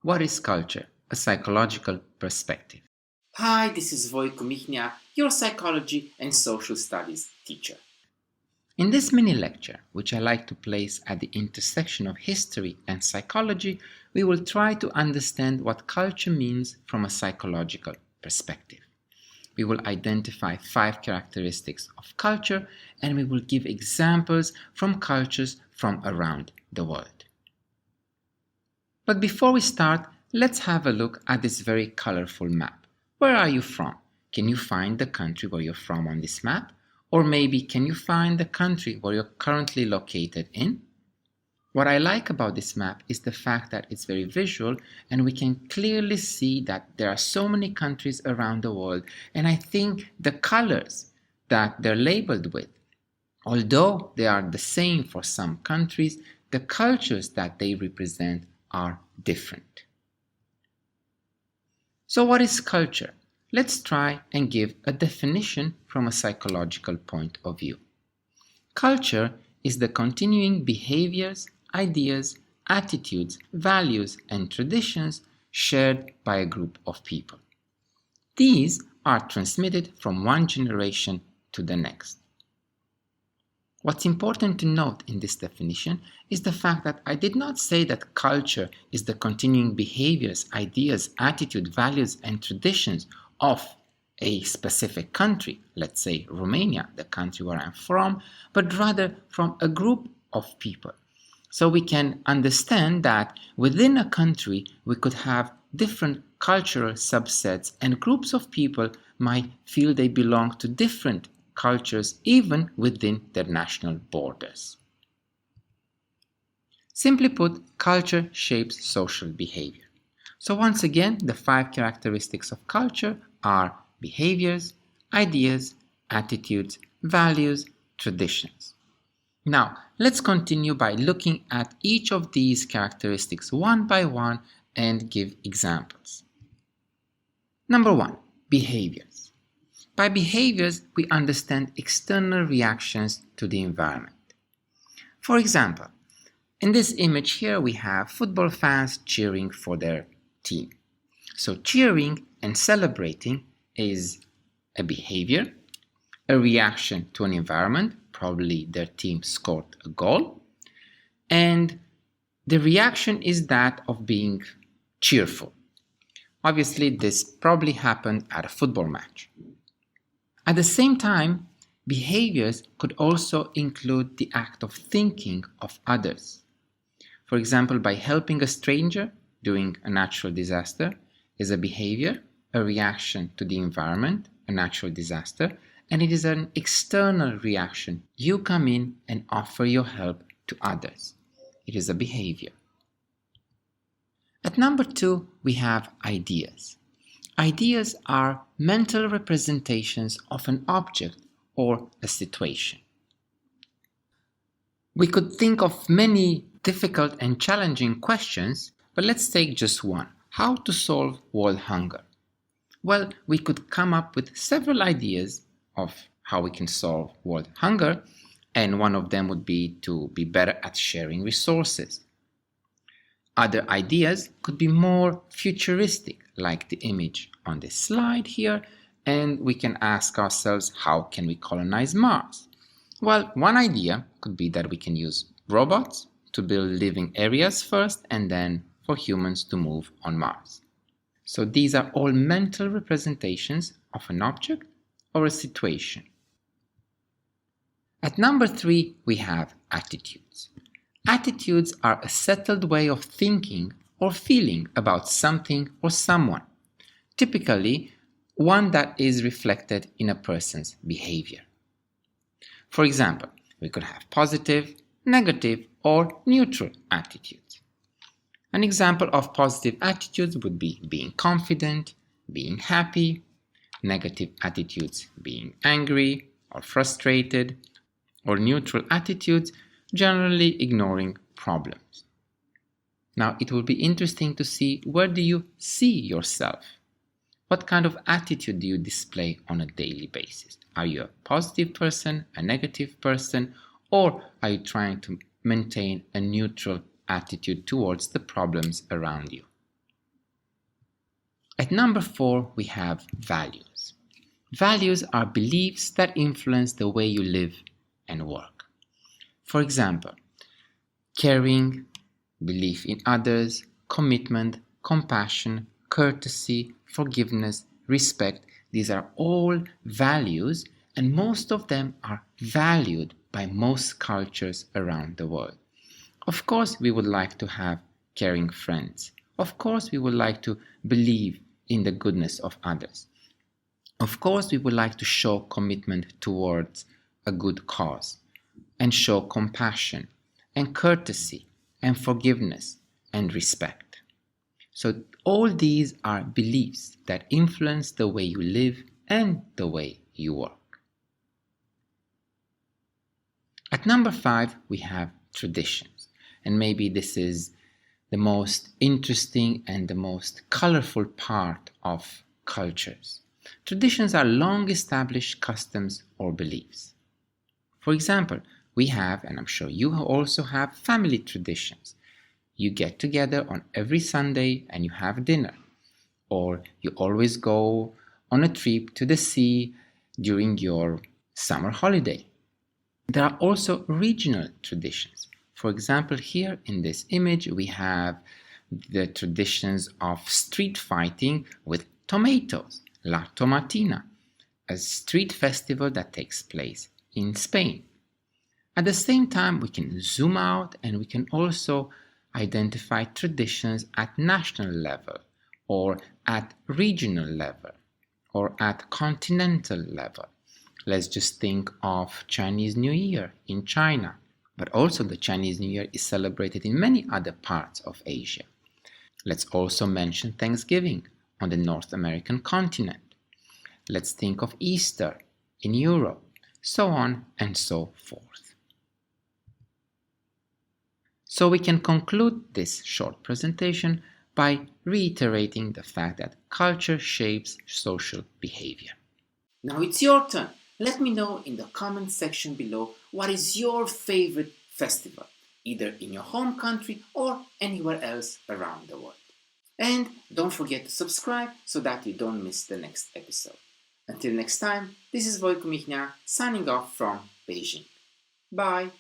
What is culture? A psychological perspective. Hi, this is Voicu Mihnea, your psychology and social studies teacher. In this mini lecture, which I like to place at the intersection of history and psychology, we will try to understand what culture means from a psychological perspective. We will identify 5 characteristics of culture and we will give examples from cultures from around the world. But before we start, let's have a look at this very colorful map. Where are you from? Can you find the country where you're from on this map? Or maybe can you find the country where you're currently located in? What I like about this map is the fact that it's very visual and we can clearly see that there are so many countries around the world, and I think the colors that they're labeled with, although they are the same for some countries, the cultures that they represent are different. So what is culture? Let's try and give a definition from a psychological point of view. Culture is the continuing behaviors, ideas, attitudes, values, and traditions shared by a group of people. These are transmitted from one generation to the next. What's important to note in this definition is the fact that I did not say that culture is the continuing behaviors, ideas, attitude, values, and traditions of a specific country, let's say Romania, the country where I'm from, but rather from a group of people. So we can understand that within a country we could have different cultural subsets, and groups of people might feel they belong to different cultures even within their national borders. Simply put, culture shapes social behavior. So once again, the 5 characteristics of culture are behaviors, ideas, attitudes, values, traditions. Now, let's continue by looking at each of these characteristics one by one and give examples. Number 1, behaviors. By behaviors, we understand external reactions to the environment. For example, in this image here we have football fans cheering for their team. So cheering and celebrating is a behavior, a reaction to an environment, probably their team scored a goal, and the reaction is that of being cheerful. Obviously, this probably happened at a football match. At the same time, behaviors could also include the act of thinking of others. For example, by helping a stranger during a natural disaster is a behavior, a reaction to the environment, a natural disaster, and it is an external reaction. You come in and offer your help to others. It is a behavior. At number 2, we have ideas. Ideas are mental representations of an object or a situation. We could think of many difficult and challenging questions, but let's take just one. How to solve world hunger? Well, we could come up with several ideas of how we can solve world hunger, and one of them would be to be better at sharing resources. Other ideas could be more futuristic, like the image on this slide here, and we can ask ourselves, how can we colonize Mars? Well, one idea could be that we can use robots to build living areas first and then for humans to move on Mars. So these are all mental representations of an object or a situation. At number 3, we have attitudes. Attitudes are a settled way of thinking or feeling about something or someone, typically one that is reflected in a person's behavior. For example, we could have positive, negative, or neutral attitudes. An example of positive attitudes would be being confident, being happy, negative attitudes being angry or frustrated, or neutral attitudes generally ignoring problems. Now, it will be interesting to see, where do you see yourself? What kind of attitude do you display on a daily basis? Are you a positive person, a negative person, or are you trying to maintain a neutral attitude towards the problems around you? At number 4, we have values. Values are beliefs that influence the way you live and work. For example, caring, belief in others, commitment, compassion, courtesy, forgiveness, respect. These are all values, and most of them are valued by most cultures around the world. Of course, we would like to have caring friends. Of course, we would like to believe in the goodness of others. Of course, we would like to show commitment towards a good cause and show compassion and courtesy and forgiveness and respect. So all these are beliefs that influence the way you live and the way you work. At number 5, we have traditions. And maybe this is the most interesting and the most colorful part of cultures. Traditions are long established customs or beliefs. For example, we have, and I'm sure you also have, family traditions. You get together on every Sunday and you have dinner. Or you always go on a trip to the sea during your summer holiday. There are also regional traditions. For example, here in this image, we have the traditions of street fighting with tomatoes, La Tomatina, a street festival that takes place in Spain. At the same time, we can zoom out and we can also identify traditions at national level, or at regional level, or at continental level. Let's just think of Chinese New Year in China, but also the Chinese New Year is celebrated in many other parts of Asia. Let's also mention Thanksgiving on the North American continent. Let's think of Easter in Europe, so on and so forth. So we can conclude this short presentation by reiterating the fact that culture shapes social behavior. Now it's your turn. Let me know in the comment section below what is your favorite festival, either in your home country or anywhere else around the world. And don't forget to subscribe so that you don't miss the next episode. Until next time, this is Voicu Mihnea signing off from Beijing. Bye!